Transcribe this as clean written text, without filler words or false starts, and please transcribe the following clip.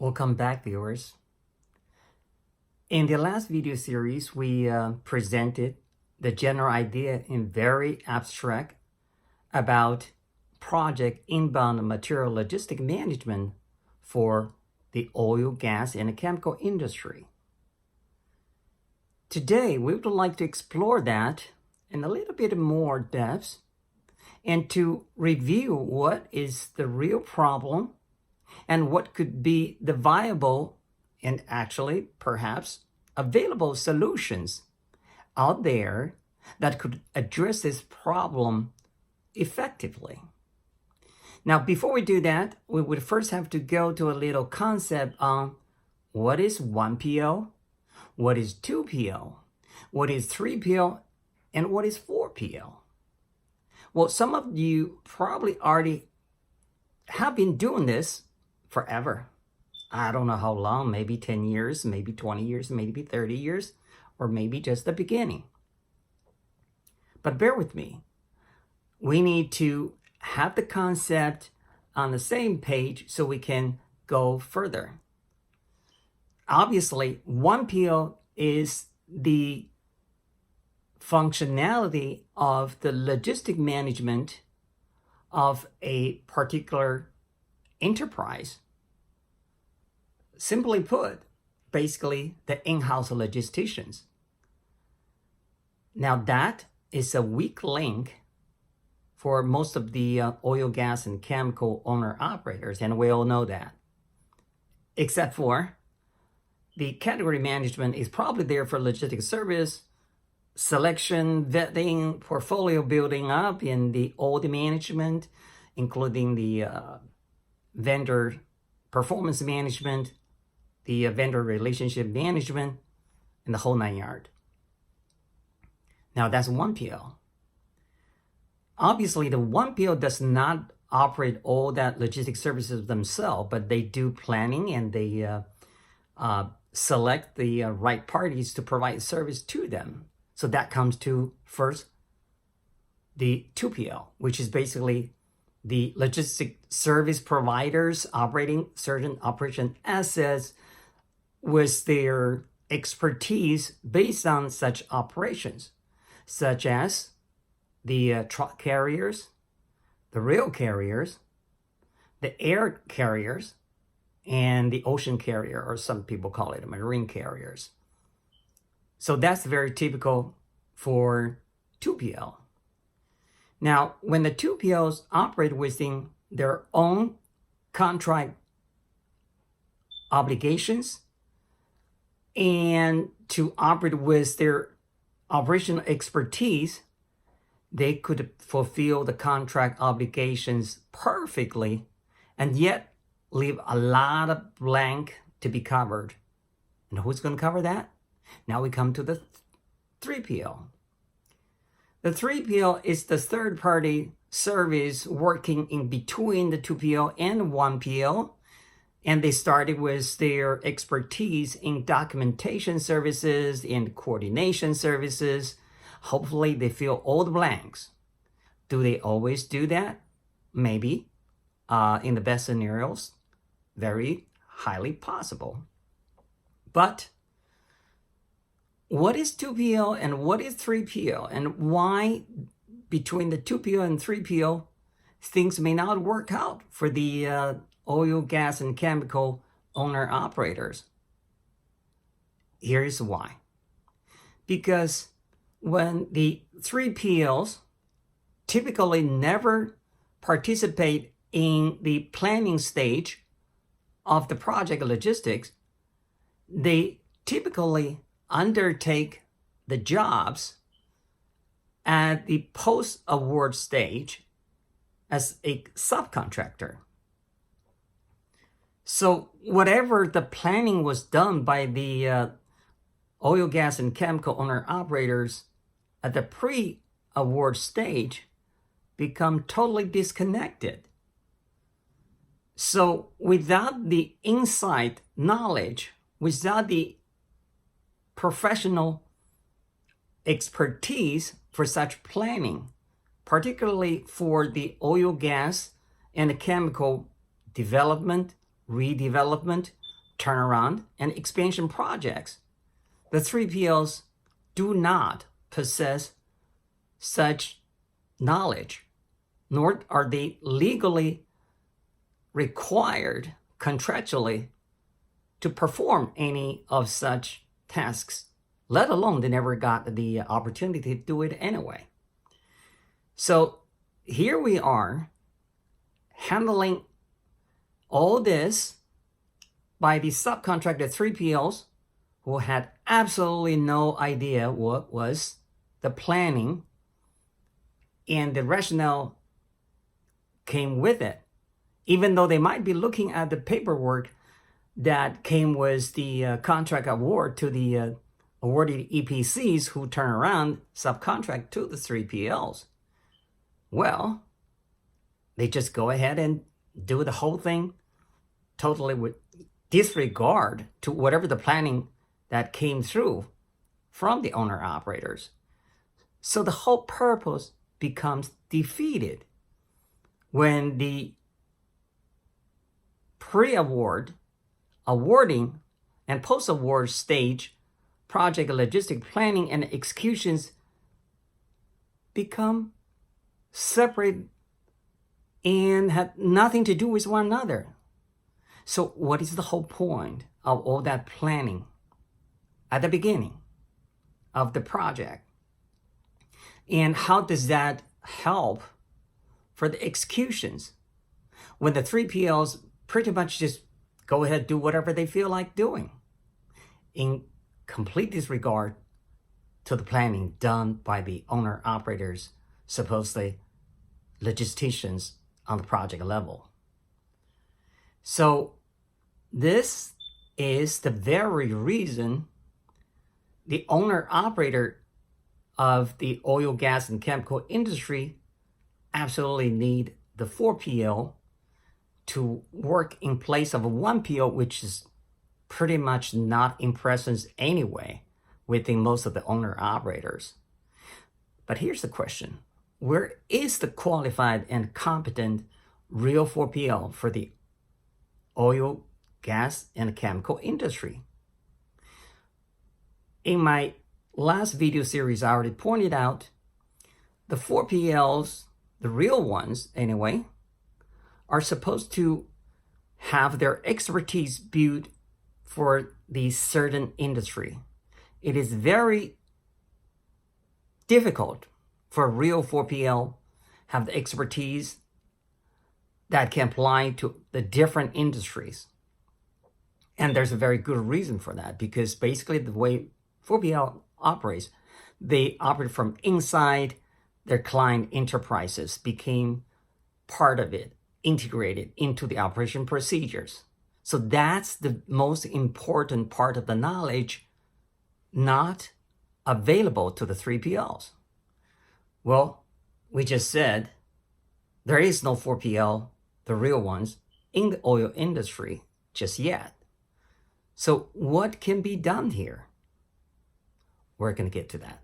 Welcome back, viewers. In the last video series, we presented the general idea in very abstract about project inbound material logistic management for the oil, gas, and chemical industry. Today, we would like to explore that in a little bit more depth and to review what is the real problem and what could be the viable and actually perhaps available solutions out there that could address this problem effectively. Now, before we do that, we would first have to go to a little concept on what is 1PL, what is 2PL, what is 3PL, and what is 4PL. Well, some of you probably already have been doing this forever. I don't know how long, maybe 10 years, maybe 20 years, maybe 30 years, or maybe just the beginning. But bear with me. We need to have the concept on the same page so we can go further. Obviously, 1PL is the functionality of the logistic management of a particular enterprise. Simply put, basically the in-house logisticians. Now that is a weak link for most of the oil, gas, and chemical owner-operators, and we all know that. Except for the category management is probably there for logistics service, selection, vetting, portfolio building up in the order management, including the vendor performance management, the vendor relationship management, and the whole 9 yards. Now that's 1PL. Obviously, the 1PL does not operate all that logistics services themselves, but they do planning and they select the right parties to provide service to them. So that comes to first the 2PL, which is basically the logistic service providers operating certain operation assets with their expertise based on such operations, such as the truck carriers, the rail carriers, the air carriers, and the ocean carrier, or some people call it marine carriers. So that's very typical for 2PL. Now, when the 2PLs operate within their own contract obligations and to operate with their operational expertise, they could fulfill the contract obligations perfectly and yet leave a lot of blank to be covered. And who's going to cover that? Now we come to the 3PL. The 3PL is the third-party service working in between the 2PL and 1PL, and they started with their expertise in documentation services and coordination services. Hopefully, they fill all the blanks. Do they always do that? Maybe. In the best scenarios, very highly possible. But what is 2PL and what is 3PL, and why between the 2PL and 3PL things may not work out for the oil, gas, and chemical owner-operators? Here's why. Because when the 3PLs typically never participate in the planning stage of the project logistics, they typically undertake the jobs at the post-award stage as a subcontractor. So whatever the planning was done by the oil, gas, and chemical owner-operators at the pre-award stage become totally disconnected. So without the insight knowledge, without the professional expertise for such planning, particularly for the oil, gas, and chemical development, redevelopment, turnaround and expansion projects. The 3PLs do not possess such knowledge, nor are they legally required contractually to perform any of such tasks, let alone they never got the opportunity to do it anyway. So here we are handling all this by the subcontracted 3PLs who had absolutely no idea what was the planning and the rationale came with it. Even though they might be looking at the paperwork that came with the contract award to the awarded EPCs who turn around subcontract to the 3PLs. Well, they just go ahead and do the whole thing totally with disregard to whatever the planning that came through from the owner-operators. So the whole purpose becomes defeated when the pre-award, awarding, and post-award stage project logistic planning and executions become separate and had nothing to do with one another. So what is the whole point of all that planning at the beginning of the project? And how does that help for the executions when the 3PLs pretty much just go ahead and do whatever they feel like doing in complete disregard to the planning done by the owner-operators, supposedly logisticians on the project level? So this is the very reason the owner-operator of the oil, gas, and chemical industry absolutely need the 4PL to work in place of a 1PL, which is pretty much not in presence anyway within most of the owner-operators. But here's the question. Where is the qualified and competent real 4PL for the oil, gas, and chemical industry? In my last video series, I already pointed out the 4PLs, the real ones anyway, are supposed to have their expertise built for the certain industry. It is very difficult for a real 4PL have the expertise that can apply to the different industries. And there's a very good reason for that, because basically the way 4PL operates, they operate from inside their client enterprises, became part of it, integrated into the operation procedures. So that's the most important part of the knowledge not available to the 3PLs. Well, we just said there is no 4PL, the real ones, in the oil industry just yet. So what can be done here? We're going to get to that.